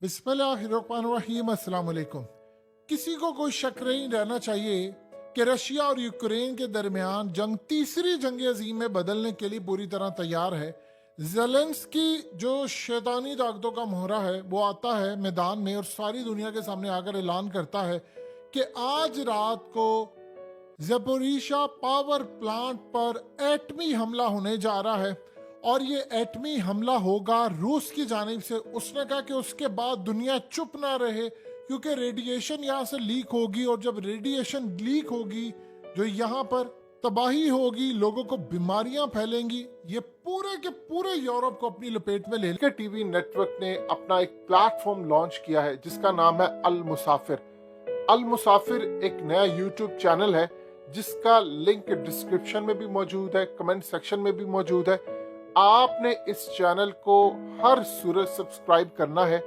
बिस्मिल्लाहिर्रहमानिर्रहीम। अस्सलाम वालेकुम। किसी को कोई शक नहीं रहना चाहिए कि रशिया और यूक्रेन के दरमियान जंग तीसरी जंग अजीम में बदलने के लिए पूरी तरह तैयार है। जेलेंस्की जो शैतानी ताकतों का मोहरा है वो आता है मैदान में और सारी दुनिया के सामने आकर ऐलान करता है कि आज रात को ज़पोरिज़िया पावर प्लांट पर एटमी हमला होने जा रहा है और ये एटमी हमला होगा रूस की जानिब से। उसने कहा कि उसके बाद दुनिया चुप ना रहे क्योंकि रेडिएशन यहाँ से लीक होगी और जब रेडिएशन लीक होगी जो यहाँ पर तबाही होगी, लोगों को बीमारियां फैलेंगी। ये पूरे के पूरे यूरोप को अपनी लपेट में ले टीवी नेटवर्क ने अपना एक प्लेटफॉर्म लॉन्च किया है जिसका नाम है अल मुसाफिर। अल मुसाफिर एक नया यूट्यूब चैनल है जिसका लिंक डिस्क्रिप्शन में भी मौजूद है, कमेंट सेक्शन में भी मौजूद है। आपने इस चैनल को हर सूरत सब्सक्राइब करना है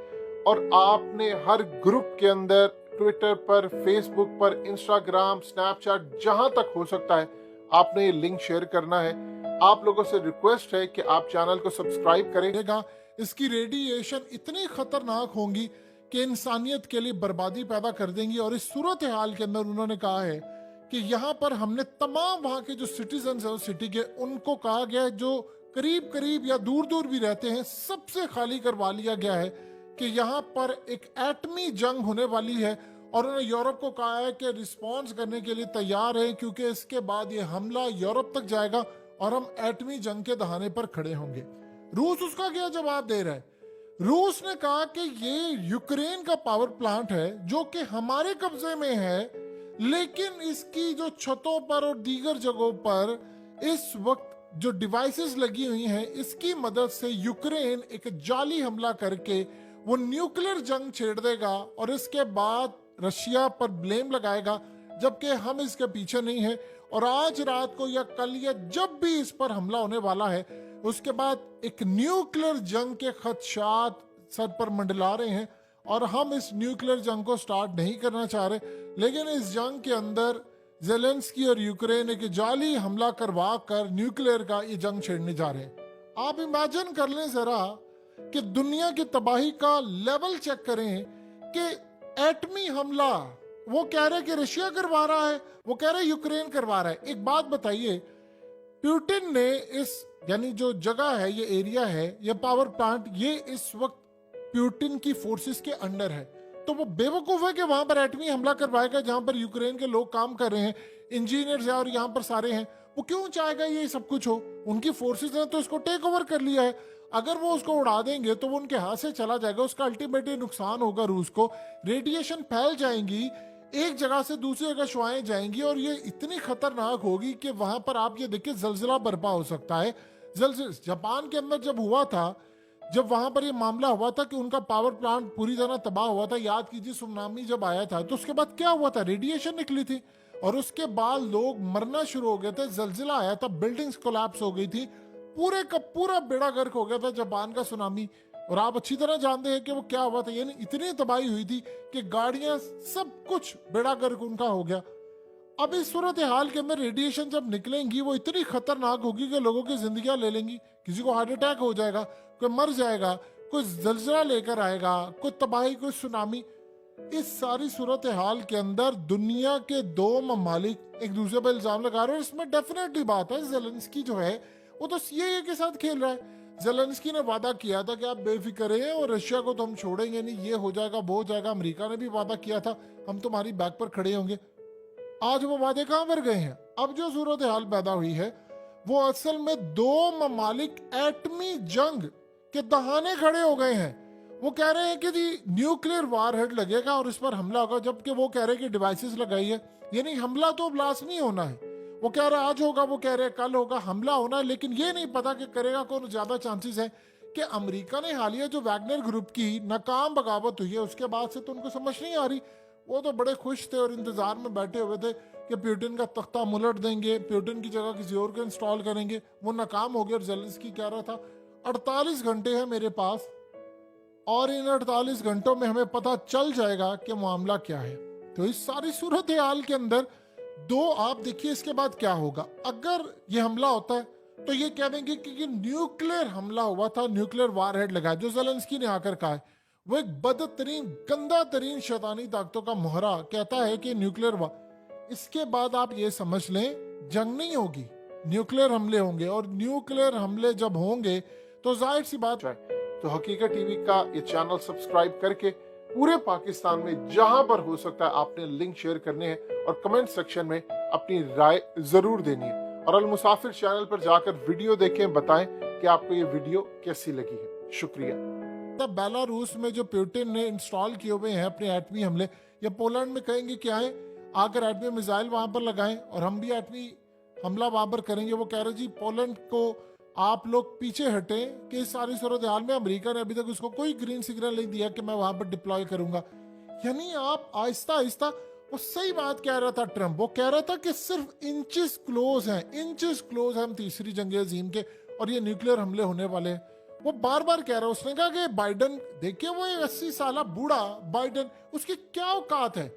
और आपने हर ग्रुप के अंदर ट्विटर पर, फेसबुक पर, इंस्टाग्राम, स्नैपचैट, जहां तक हो सकता है आपने ये लिंक शेयर करना है। आप लोगों से रिक्वेस्ट है कि आप चैनल को सब्सक्राइब करेगा। इसकी रेडिएशन इतनी खतरनाक होंगी कि इंसानियत के लिए बर्बादी पैदा कर देंगी और इस सूरत हाल के अंदर उन्होंने कहा है कि यहाँ पर हमने तमाम वहाँ के जो सिटीजन है उस सिटी के, उनको कहा गया है जो करीब करीब या दूर दूर भी रहते हैं, सबसे खाली करवा लिया गया है कि यहाँ पर एक एटमी जंग होने वाली है। और उन्होंने यूरोप को कहा है कि रिस्पॉन्स करने के लिए तैयार है क्योंकि इसके बाद ये हमला यूरोप तक जाएगा और हम एटमी जंग के दहाने पर खड़े होंगे। रूस उसका क्या जवाब दे रहा है? रूस ने कहा कि ये यूक्रेन का पावर प्लांट है जो कि हमारे कब्जे में है, लेकिन इसकी जो छतों पर और दीगर जगहों पर इस वक्त जो डिवाइसेस लगी हुई हैं इसकी मदद से यूक्रेन एक जाली हमला करके वो न्यूक्लियर जंग छेड़ देगा और इसके बाद रशिया पर ब्लेम लगाएगा, जबकि हम इसके पीछे नहीं है। और आज रात को या कल या जब भी इस पर हमला होने वाला है उसके बाद एक न्यूक्लियर जंग के खदशात सर पर मंडला रहे हैं और हम इस न्यूक्लियर जंग को स्टार्ट नहीं करना चाह रहे, लेकिन इस जंग के अंदर जेलेंस्की और यूक्रेन एक जाली हमला करवा कर न्यूक्लियर का ये जंग छेड़ने जा रहे हैं। आप इमेजिन कर लें जरा कि दुनिया की तबाही का लेवल चेक करें कि एटमी हमला वो कह रहे कि रशिया करवा रहा है, वो कह रहे यूक्रेन करवा रहा है। एक बात बताइए, पुतिन ने इस यानी जो जगह है, ये एरिया है, ये पावर प्लांट, ये इस वक्त पुतिन की फोर्सेस के अंडर है, तो वो बेवकूफ है कि वहां पर एटमी हमला करवाएगा जहां पर यूक्रेन के लोग काम कर रहे हैं, इंजीनियर्स हैं और यहाँ पर सारे हैं। वो क्यों चाहेगा ये सब कुछ हो? उनकी फोर्सेस ने तो इसको टेक ओवर कर लिया है। अगर वो उसको उड़ा देंगे तो वो उनके हाथ से चला जाएगा, उसका अल्टीमेटली नुकसान होगा रूस को। रेडिएशन फैल जाएंगी, एक जगह से दूसरी जगह शुआएं जाएंगी और ये इतनी खतरनाक होगी कि वहां पर आप ये देखिए जलजिला बर्पा हो सकता है। जापान के अंदर जब हुआ था, जब वहां पर ये मामला हुआ था कि उनका पावर प्लांट पूरी तरह तबाह हुआ था, याद कीजिए सुनामी जब आया था, तो उसके बाद क्या हुआ था? रेडिएशन निकली थी और उसके बाद लोग मरना शुरू हो गए थे। जलजिला आया था, बिल्डिंग्स कोलैप्स हो गई थी, पूरे का पूरा बेड़ा गर्क हो गया था जापान का सुनामी। और आप अच्छी तरह जानते हैं कि वो क्या हुआ था, यानी इतनी तबाही हुई थी कि गाड़ियां, सब कुछ बेड़ा गर्क उनका हो गया। अब इस सूरत हाल के अंदर रेडिएशन जब निकलेंगी वो इतनी खतरनाक होगी कि लोगों की जिंदगियां ले लेंगी। किसी को हार्ट अटैक हो जाएगा, कोई मर जाएगा, कोई जलजला लेकर आएगा, कोई तबाही, कोई सुनामी। इस सारी सूरत हाल के अंदर दुनिया के दो ममालिक एक दूसरे पर इल्जाम लगा रहे हैं। इसमें डेफिनेटली बात है, जेलेंस्की जो है वो तो सीएए के साथ खेल रहा है। जेलेंस्की ने वादा किया था कि आप बेफिक्र हैं और रशिया को तो हम छोड़ेंगे नहीं, ये हो जाएगा, वो हो जाएगा। अमेरिका ने भी वादा किया था हम तुम्हारी बैक पर खड़े होंगे। आज वो वादे कहां पर गए हैं? अब जो सूरत हाल पैदा हुई है वो असल में दो ममालिक एटमी जंग के दहाने खड़े हो गए हैं। वो कह रहे हैं कि जी न्यूक्लियर वारहेड लगेगा और इस पर हमला होगा, जबकि वो कह रहे हैं कि डिवाइसेस लगाई है, यानी हमला तो लाजमी होना है। वो कह रहा है आज होगा, वो कह रहे हैं कल होगा, हमला होना है। लेकिन ये नहीं पता कि करेगा कौन। ज्यादा चांसेस है कि अमेरिका ने हालिया जो वैगनर ग्रुप की नाकाम बगावत हुई है उसके बाद से तो उनको समझ नहीं आ रही। वो तो बड़े खुश थे और इंतजार में बैठे हुए थे कि पुतिन का तख्ता मुलट देंगे, पुतिन की जगह किसी और को इंस्टॉल करेंगे। वो नाकाम हो गया और जेलेंस्की कह रहा था 48 घंटे है मेरे पास और इन 48 घंटों में हमें पता चल जाएगा कि मामला क्या है। तो इस सारी सूरत हाल के अंदर दो, आप देखिए इसके बाद क्या होगा। अगर ये हमला होता है तो ये कह देंगे कि न्यूक्लियर हमला हुआ था, न्यूक्लियर वारहेड लगा, जो जेलेंस्की ने आकर कहा है। वो एक बदतरीन गंदा तरीन शैतानी ताकतों का मोहरा कहता है कि न्यूक्लियर इसके बाद आप ये समझ लें जंग नहीं होगी, न्यूक्लियर हमले होंगे। और न्यूक्लियर हमले जब होंगे तो जाहिर सी बात है, तो हकीकत टीवी का ये चैनल सब्सक्राइब करके पूरे पाकिस्तान में जहां पर हो सकता है आपने लिंक शेयर करने हैं और कमेंट सेक्शन में अपनी राय जरूर देनी है। और अल मुसाफिर चैनल पर जाकर वीडियो देखें, बताएं कि आपको ये वीडियो कैसी लगी है। शुक्रिया। तब बेलारूस में जो पुतिन ने इंस्टॉल किए हुए हैं अपने एटमी हमले, या पोलैंड में कहेंगे कि आए आकर एटमी मिसाइल वहां पर लगाएं और हम भी एटमी हमला वहां पर करेंगे। वो कह रहे जी पोलैंड को आप लोग पीछे हटें कि इस सारी सूरत हाल में अमेरिका ने अभी तक उसको कोई ग्रीन सिग्नल नहीं दिया कि मैं वहां पर डिप्लॉय करूंगा। यानी आप आहिस्ता आहिस्ता, वो सही बात कह रहा था ट्रंप, वो कह रहा था कि सिर्फ इंचेस क्लोज हैं हम तीसरी जंग अजीम के और ये न्यूक्लियर हमले होने वाले हैं। वो बार बार कह रहा है। उसने कहा कि बाइडन, देखिए वो 80 साल बूढ़ा बाइडन, उसकी क्या औकात है?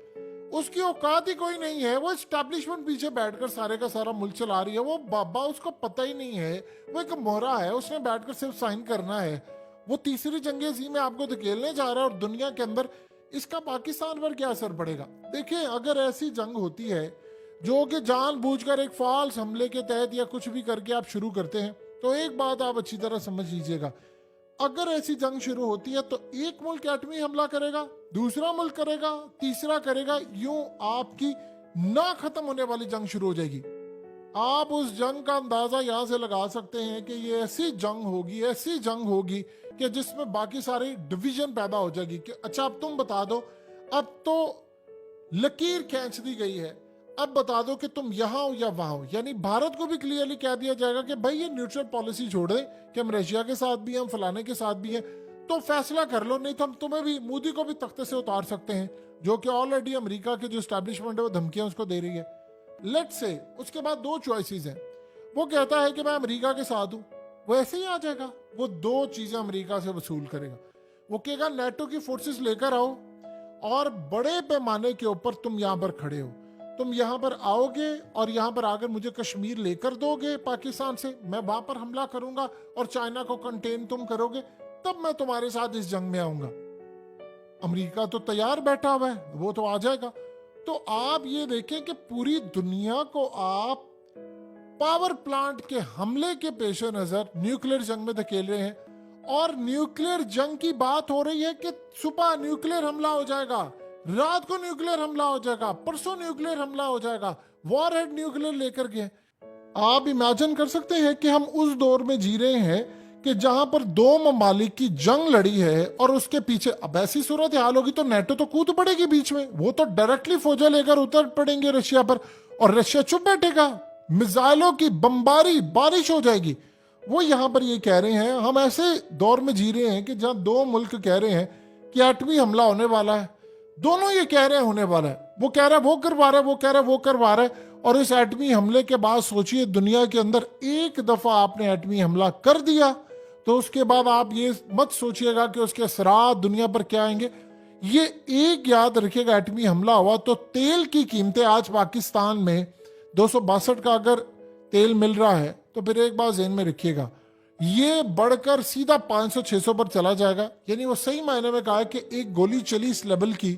उसकी औकात ही कोई नहीं है। वो एस्टैब्लिशमेंट पीछे बैठकर सारे का सारा मुल्क चला रही है। वो बाबा, उसको पता ही नहीं है, वो एक मोहरा है, उसने बैठकर सिर्फ साइन करना है। वो तीसरी जंग अज़ीम में आपको धकेलने जा रहा है और दुनिया के अंदर इसका पाकिस्तान पर क्या असर पड़ेगा? देखिए, अगर ऐसी जंग होती है जो कि जानबूझकर एक फॉल्स हमले के तहत या कुछ भी करके आप शुरू करते हैं, तो एक बात आप अच्छी तरह समझ लीजिएगा, अगर ऐसी जंग शुरू होती है तो एक मुल्क एटमी हमला करेगा, दूसरा मुल्क करेगा, तीसरा करेगा, यूं आपकी ना खत्म होने वाली जंग शुरू हो जाएगी। आप उस जंग का अंदाजा यहां से लगा सकते हैं कि ये ऐसी जंग होगी कि जिसमें बाकी सारी डिवीजन पैदा हो जाएगी कि अच्छा अब तुम बता दो, अब तो लकीर खींच दी गई है, अब बता दो कि तुम यहां हो या वहां हो। यानी भारत को भी क्लियरली कह दिया जाएगा कि भाई ये न्यूट्रल पॉलिसी छोड़ दें कि हम रशिया के साथ भी हैं, हम फलाने के साथ भी हैं, तो फैसला कर लो, नहीं तो हम तुम्हें भी, मोदी को भी तख्ते से उतार सकते हैं, जो कि ऑलरेडी अमेरिका के जो एस्टैब्लिशमेंट है वो धमकियां उसको दे रही है। लेट्स से उसके बाद दो चॉइसेस हैं। वो कहता है कि मैं अमेरिका के साथ हूं, वो ऐसे ही आ जाएगा, वो दो चीजें अमेरिका से वसूल करेगा। वो कहेगा नेटो की फोर्सेस लेकर आओ और बड़े पैमाने के ऊपर तुम यहां पर खड़े हो, तुम यहां पर आओगे और यहां पर आकर मुझे कश्मीर लेकर दोगे पाकिस्तान से, मैं वहां पर हमला करूंगा और चाइना को कंटेन तुम करोगे, तब मैं तुम्हारे साथ इस जंग में आऊंगा। अमेरिका तो तैयार बैठा हुआ है, वो तो आ जाएगा। तो आप ये देखें कि पूरी दुनिया को आप पावर प्लांट के हमले के पेश नजर न्यूक्लियर जंग में धकेल रहे हैं। और न्यूक्लियर जंग की बात हो रही है कि सुबह न्यूक्लियर हमला हो जाएगा, रात को न्यूक्लियर हमला हो जाएगा, परसों न्यूक्लियर हमला हो जाएगा, वॉरहेड न्यूक्लियर लेकर के। आप इमेजिन कर सकते हैं कि हम उस दौर में जी रहे हैं कि जहां पर दो ममालिक की जंग लड़ी है और उसके पीछे अब ऐसी सूरत हाल होगी तो नेटो तो कूद पड़ेगी बीच में, वो तो डायरेक्टली फौजा लेकर उतर पड़ेंगे रशिया पर और रशिया चुप बैठेगा, मिसाइलों की बमबारी बारिश हो जाएगी। वो यहां पर ये कह रहे हैं, हम ऐसे दौर में जी रहे हैं कि जहां दो मुल्क कह रहे हैं कि एटमी हमला होने वाला है, दोनों ये कह रहे हैं होने वाला है, वो कह रहा है वो करवा रहा है, वो कह रहा है वो करवा रहा है। और इस एटमी हमले के बाद सोचिए, दुनिया के अंदर एक दफा आपने एटमी हमला कर दिया तो उसके बाद आप ये मत सोचिएगा कि उसके असरात दुनिया पर क्या आएंगे। ये एक याद रखिएगा, एटमी हमला हुआ तो तेल की कीमतें आज पाकिस्तान में 262 का अगर तेल मिल रहा है तो फिर एक बात ज़हन में रखिएगा, ये बढ़कर सीधा 500-600 पर चला जाएगा। यानी वो सही मायने में कहा है कि एक गोली चली इस लेवल की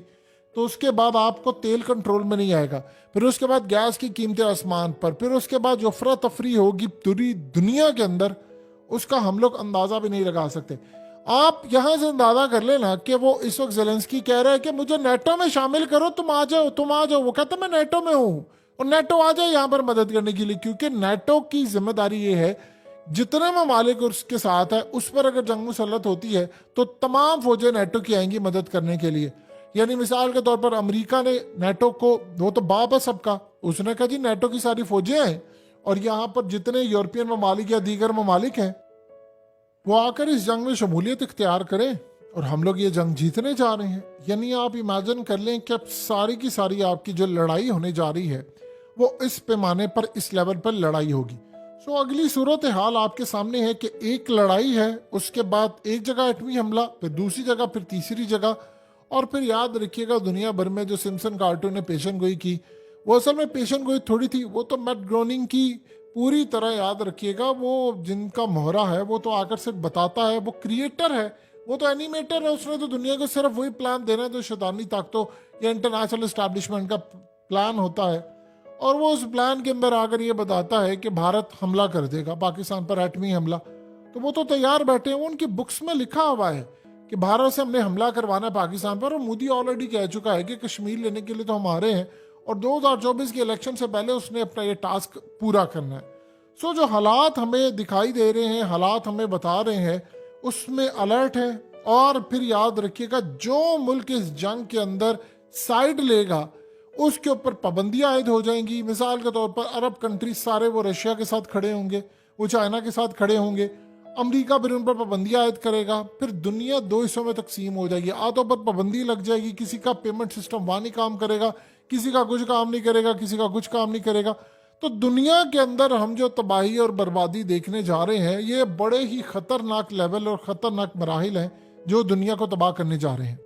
तो उसके बाद आपको तेल कंट्रोल में नहीं आएगा, फिर उसके बाद गैस की कीमतें आसमान पर, फिर उसके बाद जो अफरा तफरी होगी पूरी दुनिया के अंदर, उसका हम लोग अंदाजा भी नहीं लगा सकते। आप यहां से अंदाजा कर लेना कि वो इस वक्त ज़ेलेंस्की कह रहा है कि मुझे नेटो में शामिल करो, तुम आ जाओ तुम आ जाओ। वो कहता मैं नेटो में हूं और नेटो आ जाए यहां पर मदद करने के लिए, क्योंकि नेटो की जिम्मेदारी ये है जितने ममालिक उसके साथ है उस पर अगर जंग मुसल्लत होती है तो तमाम फौजें नेटो की आएंगी मदद करने के लिए। यानी मिसाल के तौर पर अमेरिका ने नेटो को, वो तो बाप है सबका, उसने कहा जी नेटो की सारी फौजें हैं और यहाँ पर जितने यूरोपियन ममालिक या दीगर ममालिक हैं वो आकर इस जंग में शमूलियत इख्तियार करें और हम लोग ये जंग जीतने जा रहे हैं। यानी आप इमेजिन कर लें कि अब सारी की सारी आपकी जो लड़ाई होने जा रही है वो इस पैमाने पर, इस लेवल पर लड़ाई होगी। सो अगली सूरत हाल आपके सामने है कि एक लड़ाई है, उसके बाद एक जगह एटमी हमला, फिर दूसरी जगह, फिर तीसरी जगह, और फिर याद रखिएगा दुनिया भर में जो सिम्पसन कार्टून ने पेशन गोई की, वो असल में पेशन गोई थोड़ी थी, वो तो मैट ग्रोनिंग की पूरी तरह याद रखिएगा। वो जिनका मोहरा है वो तो आकर सिर्फ बताता है, वो क्रिएटर है, वो तो एनिमेटर है, उसने तो दुनिया को सिर्फ वही प्लान देना है जो शैतानी ताकतों या इंटरनेशनल एस्टैब्लिशमेंट का प्लान होता है। और वो उस प्लान के अंदर आकर ये बताता है कि भारत हमला कर देगा, पाकिस्तान पर एटमी हमला। तो वो तो तैयार बैठे हैं, उनकी बुक्स में लिखा हुआ है कि भारत से हमने हमला करवाना है पाकिस्तान पर। और मोदी ऑलरेडी कह चुका है कि कश्मीर लेने के लिए तो हम आ रहे हैं, और 2024 के इलेक्शन से पहले उसने अपना ये टास्क पूरा करना है। सो जो हालात हमें दिखाई दे रहे हैं, हालात हमें बता रहे हैं, उसमें अलर्ट है। और फिर याद रखिएगा, जो मुल्क इस जंग के अंदर साइड लेगा उसके ऊपर पाबंदियां आयद हो जाएंगी। मिसाल के तौर पर अरब कंट्रीज सारे वो रशिया के साथ खड़े होंगे, वो चाइना के साथ खड़े होंगे, अमेरिका फिर उन पर पाबंदियां आयद करेगा। फिर दुनिया दो हिस्सों में तकसीम हो जाएगी, आधों पर पाबंदी लग जाएगी, किसी का पेमेंट सिस्टम वहां नहीं काम करेगा, किसी का कुछ काम नहीं करेगा, किसी का कुछ काम नहीं करेगा। तो दुनिया के अंदर हम जो तबाही और बर्बादी देखने जा रहे हैं, ये बड़े ही खतरनाक लेवल और खतरनाक मराहिल हैं जो दुनिया को तबाह करने जा रहे हैं।